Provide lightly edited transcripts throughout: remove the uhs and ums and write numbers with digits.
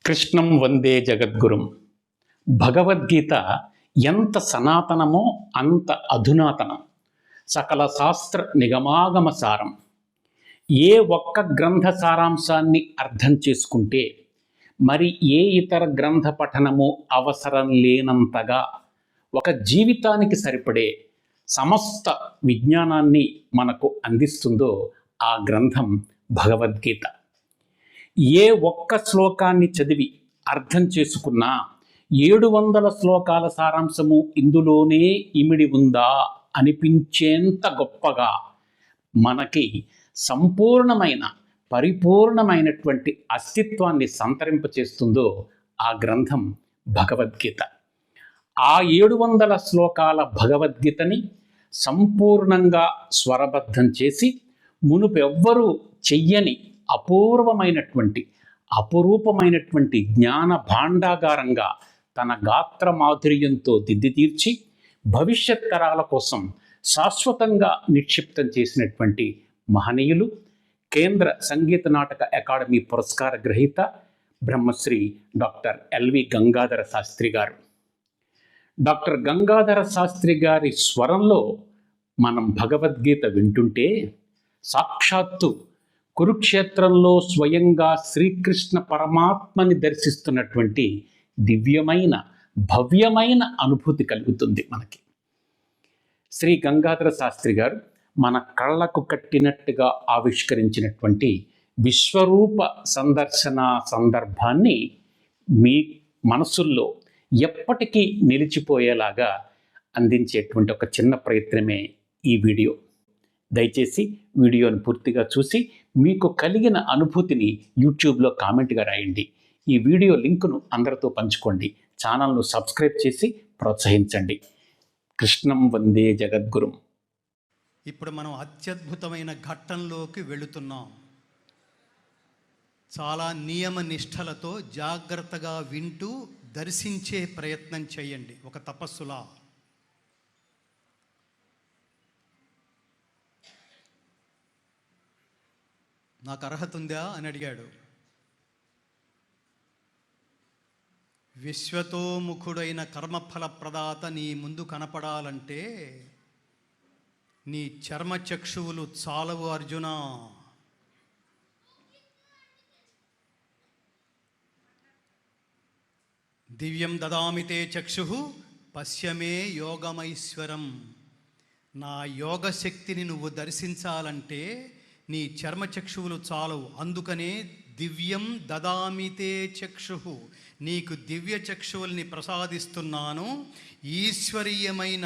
కృష్ణం వందే జగద్గురుం. భగవద్గీత ఎంత సనాతనమో అంత అధునాతనం. సకల శాస్త్ర నిగమాగమ సారం. ఏ ఒక్క గ్రంథ సారాంశాన్ని అర్థం చేసుకుంటే మరి ఏ ఇతర గ్రంథ పఠనము అవసరం లేనంతగా ఒక జీవితానికి సరిపడే సమస్త విజ్ఞానాన్ని మనకు అందిస్తుందో ఆ గ్రంథం భగవద్గీత. ఏ ఒక్క శ్లోకాన్ని చదివి అర్థం చేసుకున్నా 700 శ్లోకాల సారాంశము ఇందులోనే ఇమిడి ఉందా అనిపించేంత గొప్పగా మనకి సంపూర్ణమైన పరిపూర్ణమైనటువంటి అస్తిత్వాన్ని సంతరింపచేస్తుందో ఆ గ్రంథం భగవద్గీత. ఆ 700 శ్లోకాల భగవద్గీతని సంపూర్ణంగా స్వరబద్ధం చేసి మునుపెవ్వరూ చెయ్యని అపురూపమైనటువంటి జ్ఞాన భాండాగారంగా తన గాత్ర మాధుర్యంతో దిద్దితీర్చి భవిష్యత్ తరాల కోసం శాశ్వతంగా నిక్షిప్తం చేసినటువంటి మహనీయులు కేంద్ర సంగీత నాటక అకాడమీ పురస్కార గ్రహీత బ్రహ్మశ్రీ డాక్టర్ ఎల్వి గంగాధర శాస్త్రి గారు. డాక్టర్ గంగాధర శాస్త్రి గారి స్వరంలో మనం భగవద్గీత వింటుంటే సాక్షాత్తు కురుక్షేత్రంలో స్వయంగా శ్రీకృష్ణ పరమాత్మని దర్శిస్తున్నటువంటి దివ్యమైన భవ్యమైన అనుభూతి కలుగుతుంది మనకి. శ్రీ గంగాధర శాస్త్రి గారు మన కళ్ళకు కట్టినట్టుగా ఆవిష్కరించినటువంటి విశ్వరూప సందర్శన సందర్భాన్ని మీ మనసుల్లో ఎప్పటికీ నిలిచిపోయేలాగా అందించేటువంటి ఒక చిన్న ప్రయత్నమే ఈ వీడియో. దయచేసి వీడియోని పూర్తిగా చూసి మీకు కలిగిన అనుభూతిని యూట్యూబ్లో కామెంట్గా రాయండి. ఈ వీడియో లింకును అందరితో పంచుకోండి. ఛానల్ను సబ్స్క్రైబ్ చేసి ప్రోత్సహించండి. కృష్ణం వందే జగద్గురుం. ఇప్పుడు మనం అత్యద్భుతమైన ఘట్టంలోకి వెళుతున్నాం. చాలా నియమ నిష్టలతో జాగ్రత్తగా వింటూ దర్శించే ప్రయత్నం చేయండి. ఒక తపస్సులా. నాకు అర్హత ఉందా అని అడిగాడు. విశ్వతోముఖుడైన కర్మఫల ప్రదాత నీ ముందు కనపడాలంటే నీ చర్మచక్షువులు చాలవు అర్జున. దివ్యం దదామితే చక్షు పశ్యమే యోగమైశ్వరం. నా యోగశక్తిని నువ్వు దర్శించాలంటే నీ చర్మచక్షువులు చాలవు. అందుకనే దివ్యం దదామితే చక్షు, నీకు దివ్య చక్షువుల్ని ప్రసాదిస్తున్నాను. ఈశ్వరీయమైన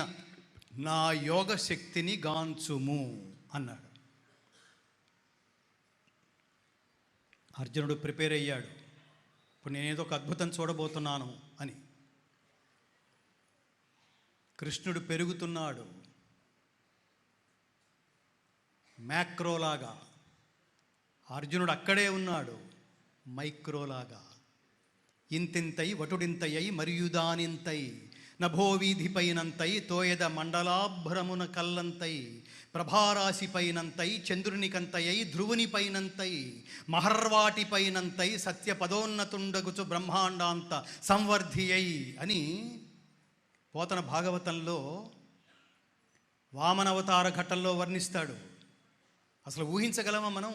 నా యోగ శక్తిని గాంచుము అన్నాడు. అర్జునుడు ప్రిపేర్ అయ్యాడు. ఇప్పుడు నేనేదో ఒక అద్భుతం చూడబోతున్నాను అని. కృష్ణుడు పెరుగుతున్నాడు మ్యాక్రోలాగా. అర్జునుడు అక్కడే ఉన్నాడు మైక్రోలాగా. ఇంతింతై వటుడింతయ్యై మరియుదానింతై నభో వీధిపైనంతై తోయద మండలాభ్రమున కల్లంతై ప్రభారాశిపైనంతై చంద్రునికంతయ్యై ధ్రువునిపైనంతై మహర్వాటిపైనంతై సత్యపదోన్నతుండగుచు బ్రహ్మాండాంత సంవర్ధియై అని పోతన భాగవతంలో వామనవతార ఘట్టంలో వర్ణిస్తాడు. అసలు ఊహించగలమా మనం?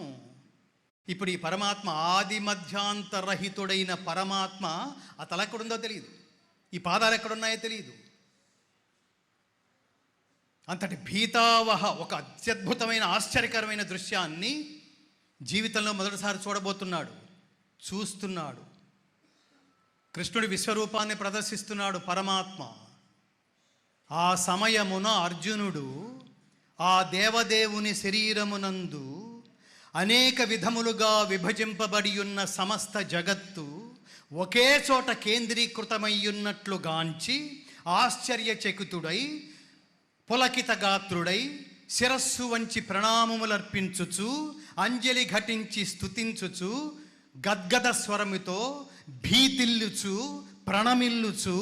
ఇప్పుడు ఈ పరమాత్మ ఆది మధ్యాంతరహితుడైన పరమాత్మ ఆ తల ఎక్కడుందో తెలియదు, ఈ పాదాలు ఎక్కడున్నాయో తెలియదు. అంతటి భీతావహ ఒక అత్యద్భుతమైన ఆశ్చర్యకరమైన దృశ్యాన్ని జీవితంలో మొదటిసారి చూడబోతున్నాడు, చూస్తున్నాడు. కృష్ణుడి విశ్వరూపాన్ని ప్రదర్శిస్తున్నాడు పరమాత్మ. ఆ సమయమున అర్జునుడు ఆ దేవదేవుని శరీరమునందు అనేక విధములుగా విభజింపబడి ఉన్న సమస్త జగత్తు ఒకే చోట కేంద్రీకృతమయ్యున్నట్లు గాంచి ఆశ్చర్యచకితుడై పులకిత గాత్రుడై శిరస్సు వంచి ప్రణామములర్పించుచు అంజలి ఘటించి స్తుతించుచు గద్గద స్వరముతో భీతిల్లుచు ప్రణమిల్లుచు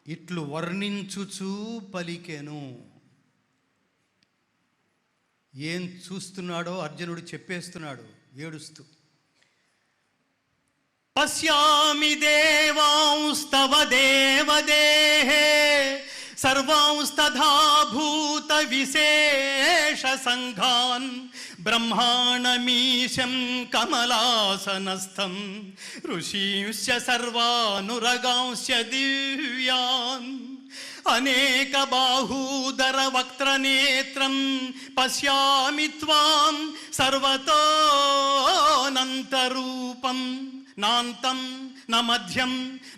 ఇట్లు వర్ణించుచు పలికెను. ఏం చూస్తున్నాడో అర్జునుడు చెప్పేస్తున్నాడు ఏడుస్తూ. పశ్యామి దేవాంస్తవ దేవదేహే సర్వాంస్తథా భూత విశేష సంఘాన్ బ్రహ్మాణమీశం కమలాసనస్థం ఋషీంశ్చ సర్వానురగాంశ్చ దివ్యాన్ అనేక బాహూదర వక్త్రనేత్రం పశ్యామి త్వాం సర్వతోనంతరూపం నాంతం న మధ్యం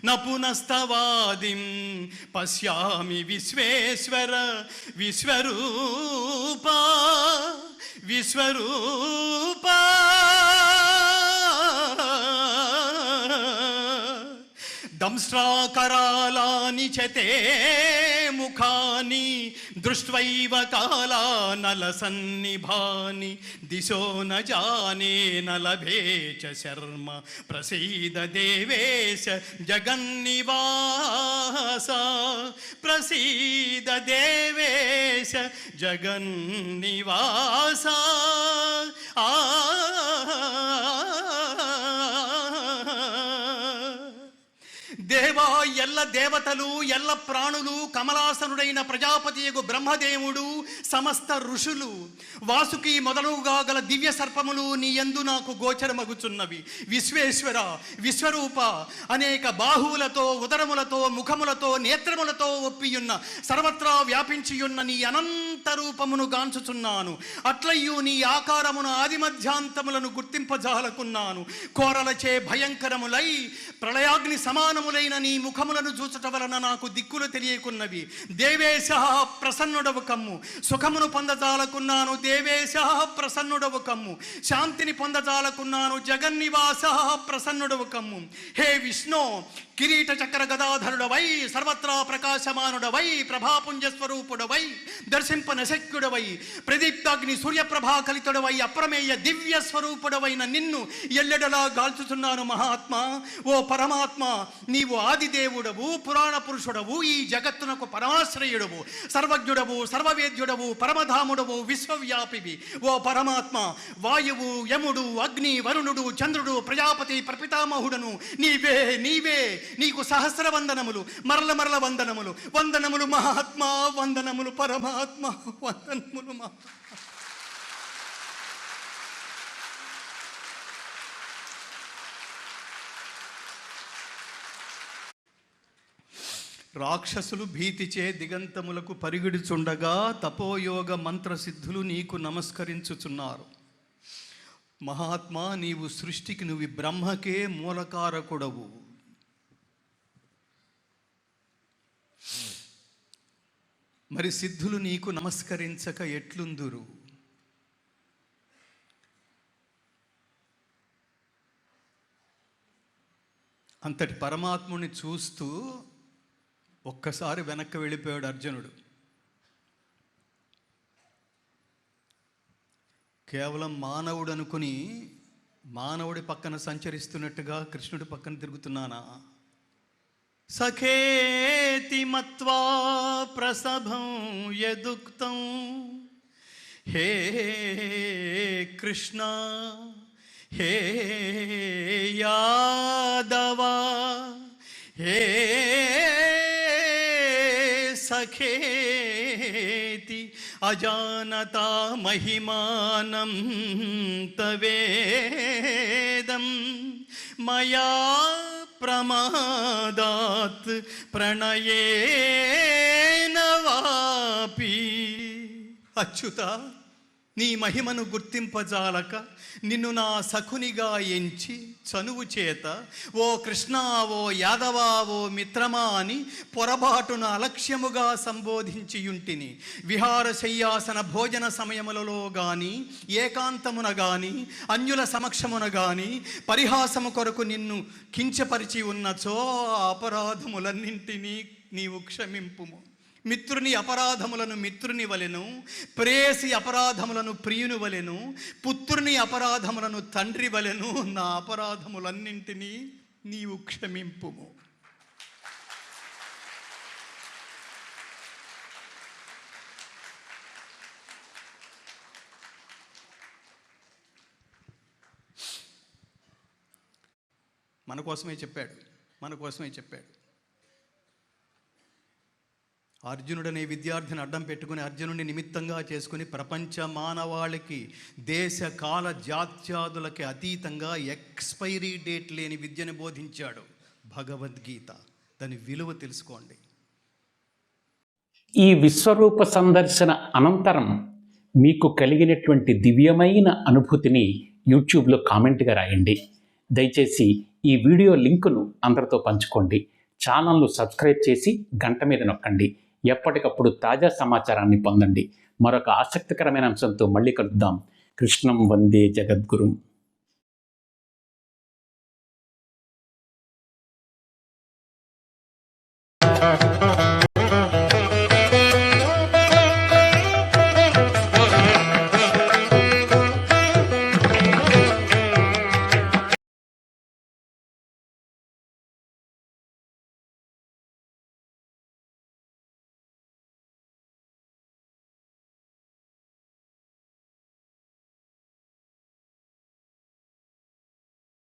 న పునస్తవాదిం పశ్యామి విశ్వేశ్వర విశ్వరూపా విశ్వరూపా. దంష్ట్రాకరాళాని చ తే ముఖాని దృష్ట్వైవ కాళానలసన్నిభాని దిశో న జానే న లభే చ శర్మ ప్రసీద దేవేశ జగన్నివాస ప్రసీద దేవేశ జగన్నివాస. దేవా ఎల్ల దేవతలు ఎల్ల ప్రాణులు కమలాసనుడైన ప్రజాపతియగు బ్రహ్మదేవుడు సమస్త ఋషులు వాసుకి మొదలుగా గల దివ్య సర్పములు నీ యందు నాకు గోచరమగుచున్నవి. విశ్వేశ్వర విశ్వరూప అనేక బాహువులతో ఉదరములతో ముఖములతో నేత్రములతో ఒప్పియున్న సర్వత్రా వ్యాపించియున్న నీ అనంత రూపమును గాంచుచున్నాను. అట్లయ్యూ నీ ఆకారమును ఆదిమధ్యాంతములను గుర్తింపజాలకున్నాను. కోరలచే భయంకరములై ప్రళయాగ్ని సమానములైన నీ ముఖములను చూచుట వలన నాకు దిక్కులు తెలియకున్నవి. దేవేశ ప్రసన్నుడవు కమ్ము. సుఖమును పొందజాలకున్నాను. దేవేశ ప్రసన్నుడవు కమ్ము. శాంతిని పొందజాలకున్నాను. జగన్నివాస ప్రసన్నుడవు కమ్ము. హే విష్ణు కిరీట చక్ర గదాధరుడవై సర్వత్రా ప్రకాశమానుడవై ప్రభాపుంజ స్వరూపుడవై దర్శింపనశక్యుడవై ప్రదీప్తాగ్ని సూర్యప్రభాకలితుడవై అప్రమేయ దివ్య స్వరూపుడవైన నిన్ను ఎల్లెడలా గాల్చుచున్నాను. మహాత్మా ఓ పరమాత్మ నీవు ఆదిదేవుడవు పురాణ పురుషుడవు ఈ జగత్తునకు పరమాశ్రయుడవు సర్వజ్ఞుడవు సర్వవేద్యుడవు పరమధాముడవు విశ్వవ్యాపివి. ఓ పరమాత్మ వాయువు యముడు అగ్ని వరుణుడు చంద్రుడు ప్రజాపతి ప్రపితామహుడను నీవే నీవే. నీకు సహస్ర వందనములు మరల మరల వందనములు. వందనములు మహాత్మా వందనములు పరమాత్మ వందనములు మహాత్మ. రాక్షసులు భీతిచే దిగంతములకు పరిగెడుచుండగా తపోయోగ మంత్రసిద్ధులు నీకు నమస్కరించుచున్నారు. మహాత్మా నీవు సృష్టికి నువ్వు బ్రహ్మకే మూలకారకుడవు. మరి సిద్ధులు నీకు నమస్కరించక ఎట్లుందురు? అంతటి పరమాత్ముని చూస్తూ ఒక్కసారి వెనక్కి వెళ్ళిపోయాడు అర్జునుడు. కేవలం మానవుడు అనుకుని మానవుడి పక్కన సంచరిస్తున్నట్టుగా కృష్ణుడి పక్కన తిరుగుతున్నానా? సఖేతి మత్వా ప్రసభం యదుక్తం హే కృష్ణ హే యాదవ హే సఖేతి అజానతా మహిమానం తవేదం మయా ప్రమాదాత్ ప్రణయేన వాపి. అచ్యుత నీ మహిమను గుర్తింపజాలక నిన్ను నా సఖునిగా ఎంచి చనువు చేత ఓ కృష్ణ ఓ యాదవా ఓ మిత్రమా అని పొరబాటున అలక్ష్యముగా సంబోధించియుంటిని. విహారశయ్యాసన భోజన సమయములలో గాని ఏకాంతమున గాని అన్యుల సమక్షమున గాని పరిహాసము కొరకు నిన్ను కించపరిచి ఉన్నచో అపరాధములన్నింటినీ నీవు క్షమింపుము. మిత్రుని అపరాధములను మిత్రుని వలెను ప్రేయసి అపరాధములను ప్రియుని వలెను పుత్రుని అపరాధములను తండ్రి వలెను నా అపరాధములన్నింటినీ నీవు క్షమింపుము. మన కోసమే చెప్పాడు. అర్జునుడనే విద్యార్థిని అడ్డం పెట్టుకుని అర్జునుడిని నిమిత్తంగా చేసుకుని ప్రపంచ మానవాళికి దేశ కాల జాత్యాదులకి అతీతంగా ఎక్స్పైరీ డేట్ లేని విద్యను బోధించాడు భగవద్గీత. దాని విలువ తెలుసుకోండి. ఈ విశ్వరూప సందర్శన అనంతరం మీకు కలిగినటువంటి దివ్యమైన అనుభూతిని యూట్యూబ్లో కామెంట్గా రాయండి. దయచేసి ఈ వీడియో లింకును అందరితో పంచుకోండి. ఛానల్ను సబ్స్క్రైబ్ చేసి గంట మీద నొక్కండి. ఎప్పటికప్పుడు తాజా సమాచారాన్ని పొందండి. మరొక ఆసక్తికరమైన అంశంతో మళ్ళీ కలుద్దాం. కృష్ణం వందే జగద్గురుం.